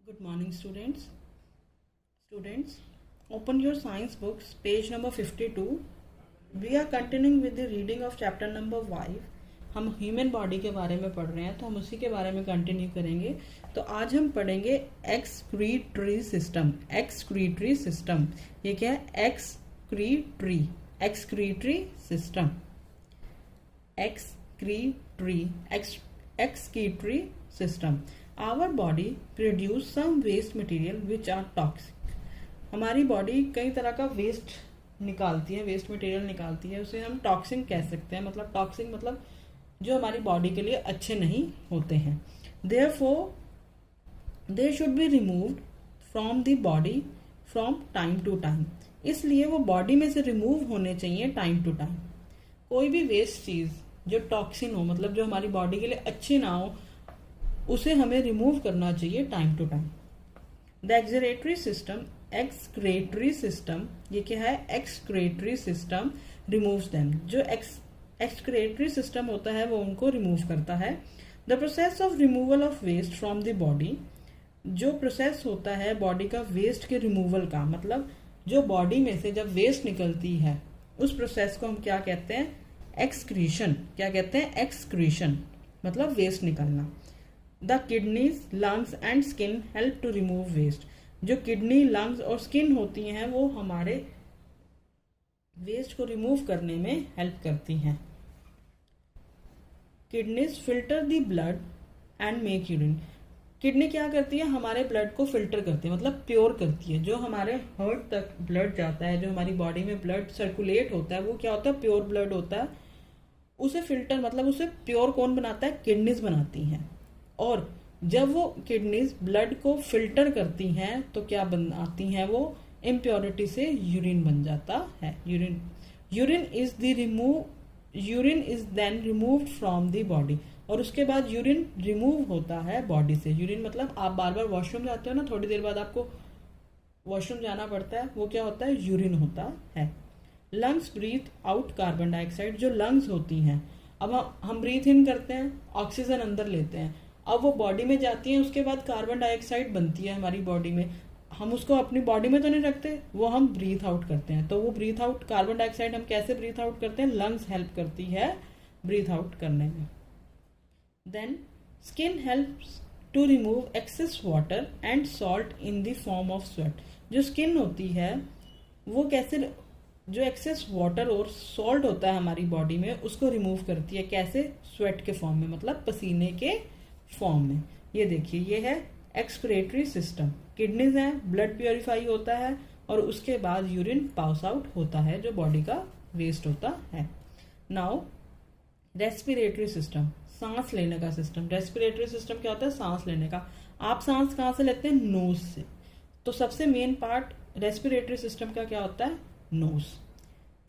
Good morning, students. Students, open your science books, page number 52. We are continuing with the reading of chapter number 5. हम human body के बारे में पढ़ रहे हैं तो हम उसी के बारे में कंटिन्यू करेंगे। तो आज हम पढ़ेंगे एक्सक्रीटरी सिस्टम। एक्सक्रीटरी सिस्टम ये क्या है? Excretory system. Excretory system. Our body produce some waste material which are toxic. हमारी बॉडी कई तरह का वेस्ट निकालती है, वेस्ट मटेरियल निकालती है, उसे हम टॉक्सिक कह सकते हैं। मतलब टॉक्सिक मतलब जो हमारी बॉडी के लिए अच्छे नहीं होते हैं। Therefore they should be removed from the body from time to time. इसलिए वो बॉडी में से रिमूव होने चाहिए टाइम टू टाइम। कोई भी वेस्ट चीज जो टॉक्सिन हो, मतलब जो हमारी बॉडी के लिए अच्छी ना हो, उसे हमें रिमूव करना चाहिए time to time. The excretory system ये क्या है? Excretory system removes them. जो एक्सक्रेटरी सिस्टम होता है वो उनको रिमूव करता है। The process of removal of waste from the body. जो प्रोसेस होता है बॉडी का वेस्ट के रिमूवल का, मतलब जो बॉडी में से जब वेस्ट निकलती है उस प्रोसेस को हम क्या कहते हैं? एक्सक्रीशन। क्या कहते हैं? एक्सक्रीशन मतलब वेस्ट निकलना। The kidneys, lungs and skin help to remove waste. जो किडनी, लंग्स और स्किन होती हैं वो हमारे वेस्ट को रिमूव करने में हेल्प करती हैं। Kidneys filter the blood and make urine. Kidney क्या करती है? हमारे ब्लड को फिल्टर करती है, मतलब प्योर करती है। जो हमारे हार्ट तक ब्लड जाता है, जो हमारी बॉडी में ब्लड सर्कुलेट होता है, वो क्या होता है? प्योर ब्लड होता है। उसे फिल्टर मतलब उसे प्योर कौन बनाता है? किडनीज बनाती हैं। और जब वो किडनीज ब्लड को फिल्टर करती हैं तो क्या बनाती हैं? वो इम्प्योरिटी से यूरिन बन जाता है। Urine is then removed from the body. और उसके बाद यूरिन रिमूव होता है बॉडी से। यूरिन मतलब आप बार बार वॉशरूम जाते हो ना, थोड़ी देर बाद आपको वॉशरूम जाना पड़ता है, वो क्या होता है? यूरिन होता है। Lungs breathe out carbon dioxide. जो लंग्स होती हैं, अब हम ब्रीथ इन करते हैं, ऑक्सीजन अंदर लेते हैं, अब वो बॉडी में जाती है, उसके बाद कार्बन डाइऑक्साइड बनती है हमारी बॉडी में। हम उसको अपनी बॉडी में तो नहीं रखते, वो हम ब्रीथ आउट करते हैं। तो वो ब्रीथ आउट कार्बन डाइऑक्साइड हम कैसे ब्रीथ आउट करते हैं? लंग्स हेल्प करती है ब्रीथ आउट करने में। Then skin helps to remove excess water and salt in the form of sweat. जो स्किन होती है वो कैसे, जो एक्सेस वाटर और सॉल्ट होता है हमारी बॉडी में, उसको रिमूव करती है। कैसे? स्वेट के फॉर्म में, मतलब पसीने के फॉर्म में। ये देखिए, ये है एक्सक्रेटरी सिस्टम। किडनीज हैं, ब्लड प्योरीफाई होता है और उसके बाद यूरिन पास आउट होता है जो बॉडी का वेस्ट होता है। नाउ रेस्पिरेटरी सिस्टम, सांस लेने का सिस्टम। रेस्पिरेटरी सिस्टम क्या होता है? सांस लेने का। आप सांस कहाँ से लेते हैं? नोज से। तो सबसे मेन पार्ट रेस्पिरेटरी सिस्टम का क्या होता है? Nose.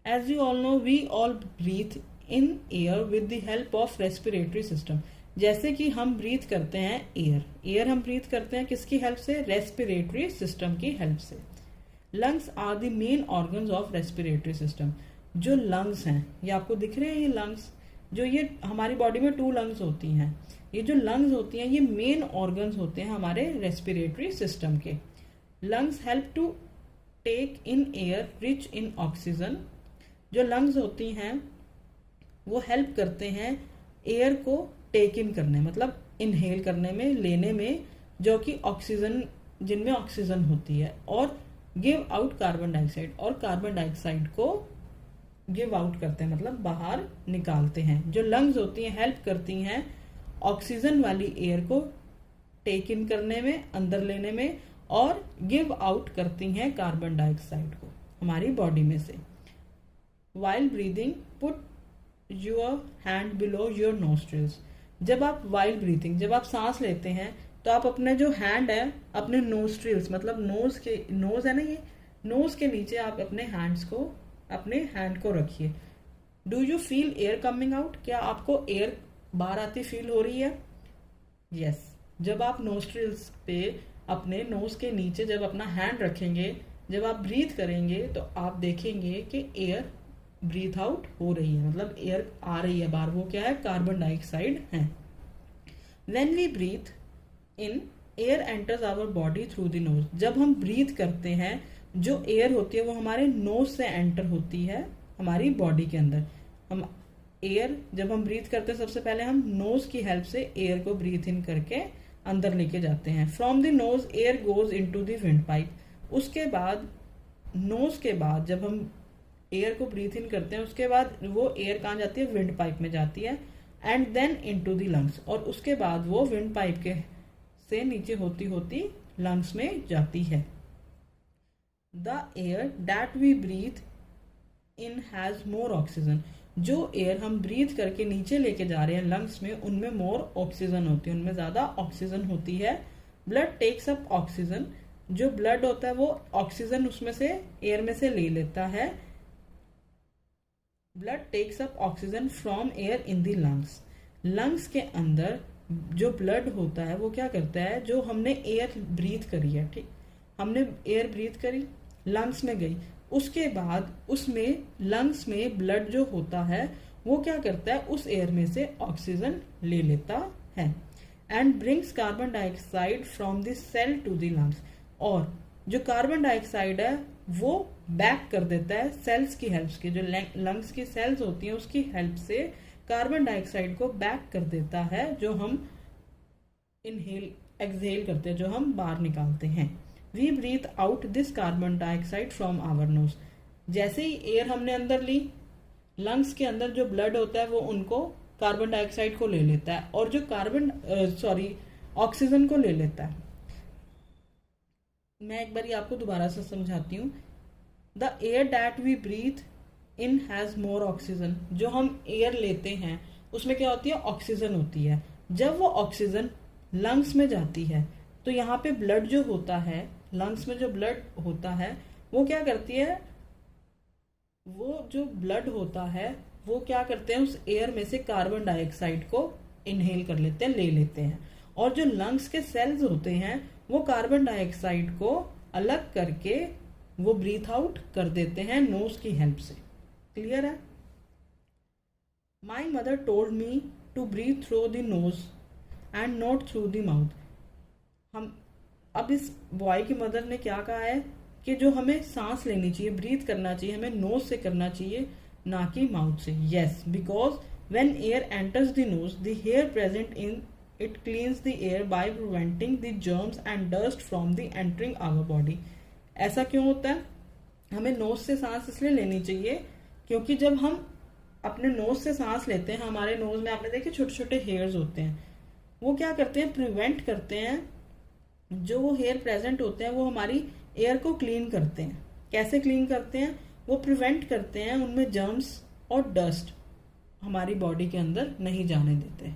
As you all know, we all breathe in air with the help of respiratory system. जैसे कि हम ब्रीथ करते हैं एयर हम ब्रीथ करते हैं किसकी हेल्प से? रेस्पिरेटरी सिस्टम की हेल्प से। Lungs are the main organs of respiratory system. जो लंग्स हैं, ये आपको दिख रहे हैं, ये लंग्स, जो ये हमारी बॉडी में 2 लंग्स होती हैं, ये जो लंग्स होती हैं ये मेन ऑर्गन्स होते हैं हमारे रेस्पिरेटरी सिस्टम के। Lungs help to take in air rich in oxygen. जो लंग्स होती हैं वो हेल्प करते हैं एयर को टेक इन करने, मतलब इनहेल करने में, लेने में, जो कि ऑक्सीजन, जिनमें ऑक्सीजन होती है, और गिव आउट कार्बन डाइऑक्साइड, और कार्बन डाइऑक्साइड को गिव आउट करते हैं, मतलब बाहर निकालते हैं। जो लंग्स होती हैं हेल्प करती हैं ऑक्सीजन वाली एयर को टेक इन करने में, अंदर लेने में, और गिव आउट करती हैं कार्बन डाइऑक्साइड को हमारी बॉडी में से। While breathing put your hand below your nostrils. जब आप वाइल ब्रीथिंग, जब आप सांस लेते हैं तो आप अपने जो हैंड है अपने नोस्ट्रिल्स, मतलब नोज है ना, ये नोज के नीचे आप अपने हैंड को रखिए। Do you feel air coming out? क्या आपको एयर बाहर आती फील हो रही है? यस। जब आप नोस्ट्रिल्स पे अपने नोज के नीचे जब अपना हैंड रखेंगे, जब आप ब्रीथ करेंगे तो आप देखेंगे कि एयर ब्रीथ आउट हो रही है, मतलब एयर आ रही है बाहर। वो क्या है? कार्बन डाइऑक्साइड है। When we breathe in air enters our body through the nose. जब हम ब्रीथ करते हैं, जो एयर होती है वो हमारे नोज से एंटर होती है हमारी बॉडी के अंदर। हम एयर जब हम ब्रीथ करते हैं, सबसे पहले हम नोज की हेल्प से एयर को ब्रीथ इन करके अंदर लेके जाते हैं। From the nose air goes into the wind pipe. उसके बाद नोज के बाद जब हम एयर को ब्रीथ इन करते हैं, उसके बाद वो एयर कहाँ जाती है, विंड पाइप में जाती है, and then into the lungs, और उसके बाद वो विंड पाइप के से नीचे होती होती लंग्स में जाती है। The air that we breathe in has more oxygen. जो एयर हम ब्रीथ करके नीचे लेके जा रहे हैं लंग्स में, उनमें मोर ऑक्सीजन होती है, उनमें ज्यादा ऑक्सीजन होती है। Blood takes up oxygen. जो ब्लड होता है वो ऑक्सीजन उसमें से एयर में से ले लेता है। Blood takes up oxygen from air in the lungs. Lungs के अंदर जो ब्लड होता है वो क्या करता है, जो हमने एयर ब्रीथ करी है, ठीक, हमने एयर ब्रीथ करी, लंग्स में गई, उसके बाद उसमें लंग्स में ब्लड जो होता है वो क्या करता है, उस एयर में से ऑक्सीजन ले लेता है and brings carbon dioxide from the cell to the lungs. और जो कार्बन डाइऑक्साइड है वो बैक कर देता है सेल्स की हेल्प से, जो लंग्स की सेल्स होती हैं उसकी हेल्प से कार्बन डाइऑक्साइड को बैक कर देता है, जो हम इनहेल एक्सहेल करते हैं, जो हम बाहर निकालते हैं। We breathe out this carbon dioxide from our nose. जैसे ही एयर हमने अंदर ली, लंग्स के अंदर जो ब्लड होता है वो उनको कार्बन डाइऑक्साइड को ले लेता है और जो ऑक्सीजन को ले लेता है। मैं एक बार आपको दोबारा से समझाती हूँ। The air that we breathe in has more oxygen. जो हम एयर लेते हैं उसमें क्या होती है, ऑक्सीजन होती है। जब वो ऑक्सीजन लंग्स में जाती है तो यहाँ पे ब्लड जो होता है, लंग्स में जो ब्लड होता है वो क्या करती है, वो जो ब्लड होता है वो क्या करते हैं, उस एयर में से कार्बन डाइऑक्साइड को इनहेल कर लेते हैं, ले लेते हैं। और जो लंग्स के सेल्स होते हैं वो कार्बन डाइऑक्साइड को अलग करके वो ब्रीथ आउट कर देते हैं नोज की हेल्प से। क्लियर है? My mother told me to breathe through the nose and not through the mouth. हम अब इस बॉय की मदर ने क्या कहा है कि जो हमें सांस लेनी चाहिए, ब्रीथ करना चाहिए, हमें नोज से करना चाहिए, ना कि माउथ से। Yes, because when air enters the nose the hair present in it cleans the air by preventing the germs and dust from the entering our body. ऐसा क्यों होता है? हमें नोज से सांस इसलिए लेनी चाहिए क्योंकि जब हम अपने नोज से सांस लेते हैं, हमारे नोज में आपने देखे छोटे छोटे हेयर्स होते हैं, वो क्या करते हैं, प्रिवेंट करते हैं, जो वो हेयर प्रेजेंट होते हैं वो हमारी एयर को क्लीन करते हैं। कैसे क्लीन करते हैं? वो प्रिवेंट करते हैं, उनमें जर्म्स और डस्ट हमारी बॉडी के अंदर नहीं जाने देते।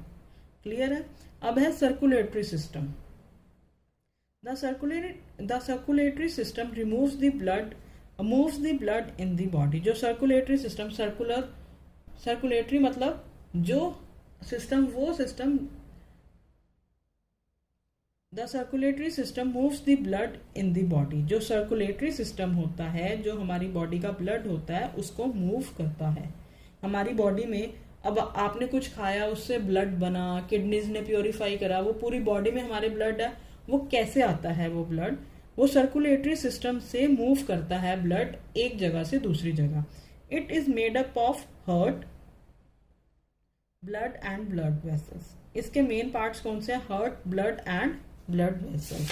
क्लियर है? अब है circulatory system. The circulatory system removes the blood, moves the blood in the body. जो सर्कुलेटरी सिस्टम, सर्कुलेटरी मतलब जो सिस्टम, वो system, the circulatory system moves the blood in the body. जो सर्कुलेटरी सिस्टम होता है, जो हमारी बॉडी का ब्लड होता है, उसको मूव करता है हमारी बॉडी में। अब आपने कुछ खाया, उससे ब्लड बना, किडनीज ने प्योरीफाई करा, वो पूरी बॉडी में हमारे ब्लड है। वो कैसे आता है वो ब्लड? वो सर्कुलेटरी सिस्टम से मूव करता है ब्लड एक जगह से दूसरी जगह। It is made up of heart, blood and blood vessels. इसके मेन पार्ट्स कौन से हैं? Heart, blood and blood vessels.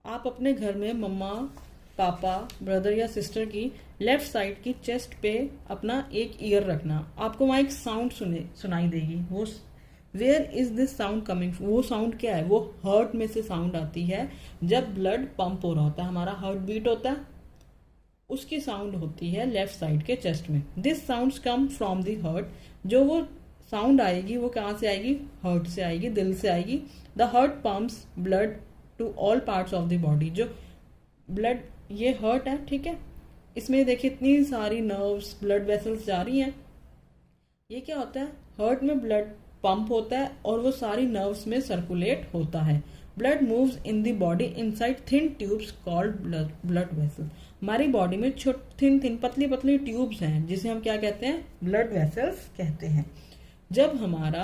आप अपने घर में मम्मा, पापा, ब्रदर या सिस्टर की लेफ्ट साइड की चेस्ट पे अपना एक ईयर रखना। आपको वहां एक साउंड सुनाई देगी। वो where is this sound coming? वो साउंड क्या है? वो हार्ट में से साउंड आती है। जब ब्लड पंप हो रहा होता है, हमारा हार्ट बीट होता है, उसकी साउंड होती है लेफ्ट साइड के चेस्ट में। This sounds come from the heart. जो वो साउंड आएगी वो कहाँ से आएगी? हार्ट से आएगी, दिल से आएगी। The heart pumps blood to all parts of the body. जो ब्लड, ये हार्ट है, ठीक है, इसमें देखिए इतनी सारी नर्व्स, ब्लड वेसल्स जा रही हैं। ये क्या होता है? हार्ट में ब्लड पंप होता है और वो सारी नर्व्स में सर्कुलेट होता है। Blood moves in the body inside thin tubes called blood vessel. हमारी बॉडी में थिन पतली पतली ट्यूब्स हैं जिसे हम क्या कहते हैं? ब्लड वेसल्स कहते हैं। जब हमारा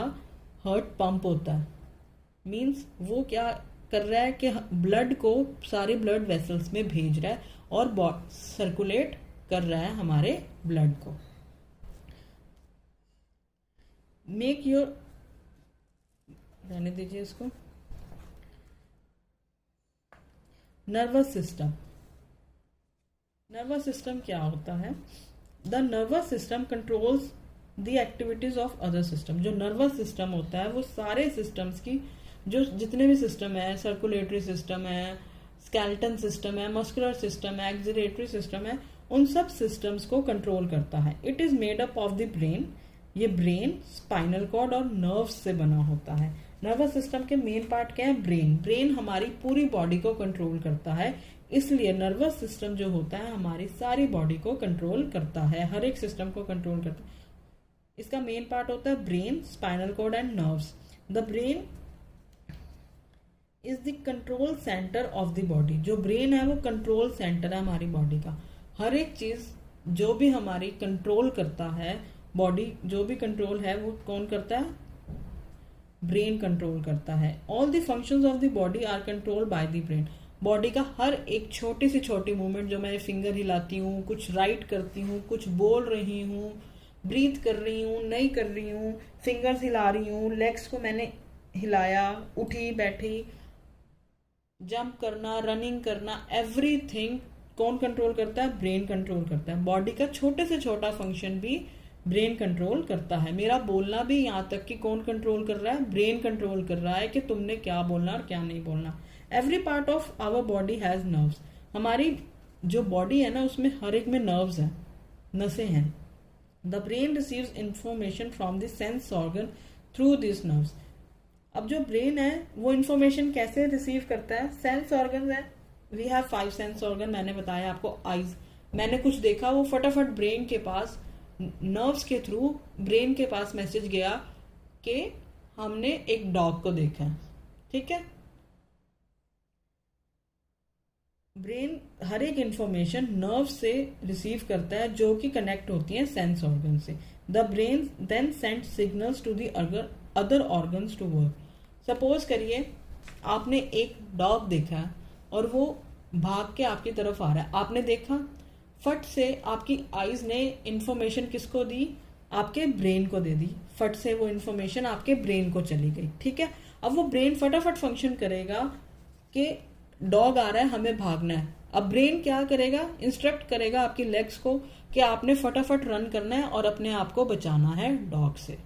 हार्ट पंप होता है, मीन्स वो क्या कर रहा है कि ब्लड को सारे ब्लड वेसल्स में भेज रहा है और सर्कुलेट कर रहा है हमारे ब्लड को। मेक योर, रहने दीजिए इसको। नर्वस सिस्टम, नर्वस सिस्टम क्या होता है? The nervous system controls the activities of other system. जो नर्वस सिस्टम होता है वो सारे सिस्टम्स की, जो जितने भी सिस्टम है, सर्कुलेटरी सिस्टम है, स्केलेटन सिस्टम है, मस्कुलर सिस्टम है, एक्सिलेटरी सिस्टम है, उन सब सिस्टम्स को कंट्रोल करता है। It is made up of the brain. ये ब्रेन, स्पाइनल कॉर्ड और नर्व्स से बना होता है। नर्वस सिस्टम के मेन पार्ट क्या है? ब्रेन। ब्रेन हमारी पूरी बॉडी को कंट्रोल करता है, इसलिए नर्वस सिस्टम जो होता है हमारी सारी बॉडी को कंट्रोल करता है, हर एक सिस्टम को कंट्रोल करता है। इसका मेन पार्ट होता है brain, spinal cord and nerves. The brain is the control centre of the body. जो ब्रेन है वो कंट्रोल सेंटर है हमारी बॉडी का। हर एक चीज जो भी हमारी कंट्रोल करता है, बॉडी जो भी कंट्रोल है वो कौन करता है? ब्रेन कंट्रोल करता है। All the functions of the body are controlled by the brain. Body का हर एक छोटी से छोटी मूवमेंट, जो मैं फिंगर हिलाती हूँ, कुछ राइट करती हूँ, कुछ बोल रही हूँ, ब्रीथ कर रही हूँ, नहीं कर रही हूँ, फिंगर्स हिला रही हूँ, लेग्स को मैंने हिलाया, उठी बैठी, जंप करना, रनिंग करना, एवरीथिंग कौन कंट्रोल करता है? ब्रेन कंट्रोल करता है। बॉडी का छोटे से छोटा फंक्शन भी ब्रेन कंट्रोल करता है। मेरा बोलना भी यहाँ तक कि कौन कंट्रोल कर रहा है? ब्रेन कंट्रोल कर रहा है कि तुमने क्या बोलना और क्या नहीं बोलना। Every part of our body has nerves. हमारी जो बॉडी है ना उसमें हर एक में नर्व्स हैं, नसें हैं। The brain receives information from the sense organ through this nerves. अब जो ब्रेन है वो इंफॉर्मेशन कैसे रिसीव करता है? सेंस ऑर्गन है। We have 5 sense organ. मैंने बताया आपको, आईज, मैंने कुछ देखा, वो फटाफट ब्रेन के पास, नर्व्स के थ्रू ब्रेन के पास मैसेज गया कि हमने एक डॉग को देखा है। ठीक है, ब्रेन हर एक इंफॉर्मेशन नर्व से रिसीव करता है जो कि कनेक्ट होती है सेंस ऑर्गन से। The brain then send signals to the other organs to work. Suppose करिए आपने एक डॉग देखा और वो भाग के आपकी तरफ आ रहा है, आपने देखा, फट से आपकी आईज ने इंफॉर्मेशन किसको दी? आपके ब्रेन को दे दी। फट से वो इंफॉर्मेशन आपके ब्रेन को चली गई। ठीक है, अब वो ब्रेन फटाफट फंक्शन करेगा कि डॉग आ रहा है, हमें भागना है। अब ब्रेन क्या करेगा? इंस्ट्रक्ट करेगा आपकी लेग्स को कि आपने फटाफट रन करना है और अपने आप को बचाना है डॉग से।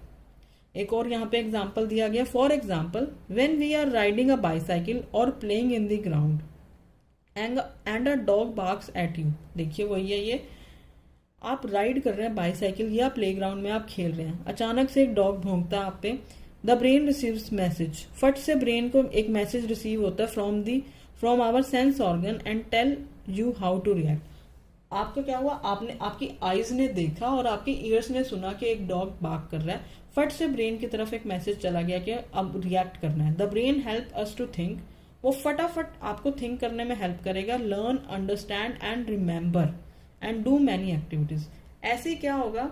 एक और यहाँ पे एग्जाम्पल दिया गया। For example, when we are riding a bicycle और playing in the ground and a dog barks at you. देखिए वही है ये, आप राइड कर रहे हैं बाइसाइकिल या प्लेग्राउंड में आप खेल रहे हैं, अचानक से एक डॉग भौंकता है आप पे। The brain receives message. फट से ब्रेन को एक मैसेज रिसीव होता है from our sense organ and tell you how to react. आपको क्या हुआ? आपकी आईज ने देखा और आपकी ईयर्स ने सुना कि एक डॉग बार्क कर रहा है। फट से ब्रेन की तरफ एक मैसेज चला गया कि अब रिएक्ट करना है। The brain help us to think. वो फटाफट आपको थिंक करने में हेल्प करेगा। Learn, understand and remember and do many activities. ऐसे क्या होगा?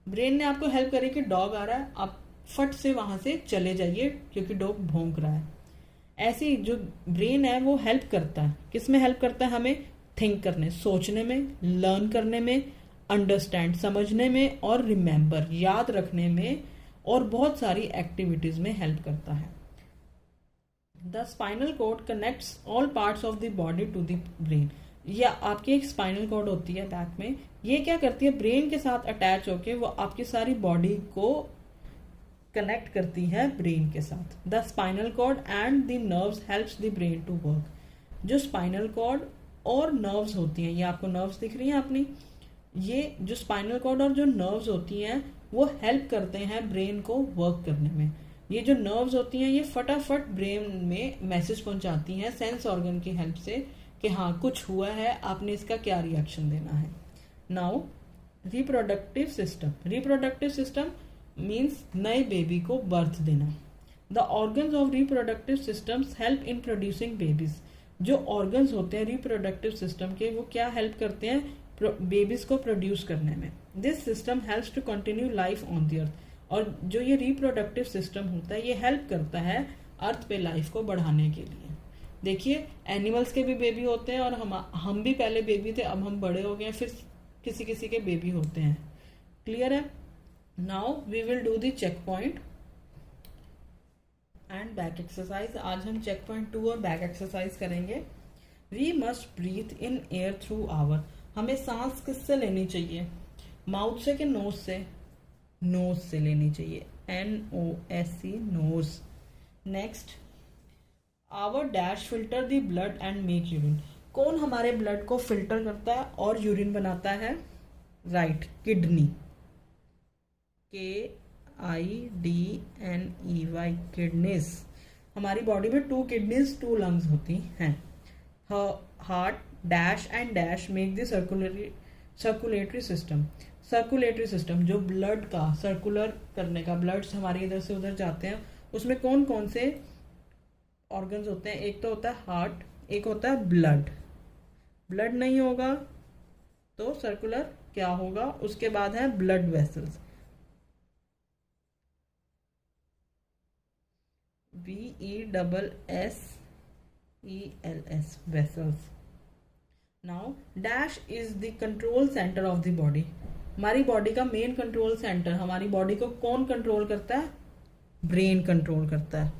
ब्रेन ने आपको हेल्प करी कि डॉग आ रहा है, आप फट से वहां से चले जाइए क्योंकि डॉग भौंक रहा है। ऐसी जो ब्रेन है वो हेल्प करता है। किसमें हेल्प करता है? हमें थिंक करने, सोचने में, लर्न करने में, अंडरस्टैंड समझने में और रिमेंबर याद रखने में और बहुत सारी एक्टिविटीज में हेल्प करता है। The spinal cord connects all parts of the body to the brain. या आपकी एक स्पाइनल कॉर्ड होती है बैक में, ये क्या करती है? ब्रेन के साथ अटैच होके वो आपकी सारी बॉडी को कनेक्ट करती है ब्रेन के साथ। The spinal cord and the nerves helps the brain to work. जो स्पाइनल कॉर्ड और नर्व्स होती हैं, ये आपको नर्व्स दिख रही हैं अपनी, ये जो स्पाइनल कॉर्ड और जो नर्व्स होती हैं वो हेल्प करते हैं ब्रेन को वर्क करने में। ये जो नर्व्स होती हैं ये फटाफट ब्रेन में मैसेज पहुंचाती हैं सेंस ऑर्गन की हेल्प से कि हाँ कुछ हुआ है, आपने इसका क्या रिएक्शन देना है। Now reproductive system. Reproductive system means नए बेबी को बर्थ देना। The organs of reproductive systems help in producing babies. जो ऑर्गन्स होते हैं रिप्रोडक्टिव सिस्टम के वो क्या हेल्प करते हैं? बेबीज को प्रोड्यूस करने में। This system helps to continue life on the earth. और जो ये रिप्रोडक्टिव सिस्टम होता है ये हेल्प करता है अर्थ पे लाइफ को बढ़ाने के लिए। देखिए एनिमल्स के भी बेबी होते हैं और हम भी पहले बेबी थे, अब हम बड़े हो गए हैं, फिर किसी किसी के बेबी होते हैं। क्लियर है? Now we will do the checkpoint and back exercise. आज हम चेक पॉइंट 2 और बैक एक्सरसाइज करेंगे। We must breathe in air through our. हमें सांस किससे लेनी चाहिए? माउथ से कि नोज से? नोज से लेनी चाहिए, NOSC, nose. Next, our dash filter the blood and make urine. कौन हमारे ब्लड को फिल्टर करता है और यूरिन बनाता है? Right, kidney, KIDNEY, kidneys. हमारी बॉडी में 2 किडनीज 2 लंग्स होती हैं। Heart, dash and dash make the circulatory system. Circulatory system जो ब्लड का सर्कुलर करने का, ब्लड्स हमारे इधर से उधर जाते हैं, उसमें कौन कौन से ऑर्गन्स होते हैं? एक तो होता है हार्ट, एक होता है ब्लड। ब्लड नहीं होगा तो सर्कुलर क्या होगा? उसके बाद है blood vessels, VESSELS, vessels. Now dash is the control centre of the body. हमारी बॉडी का मेन कंट्रोल सेंटर, हमारी बॉडी को कौन कंट्रोल करता है? ब्रेन कंट्रोल करता है।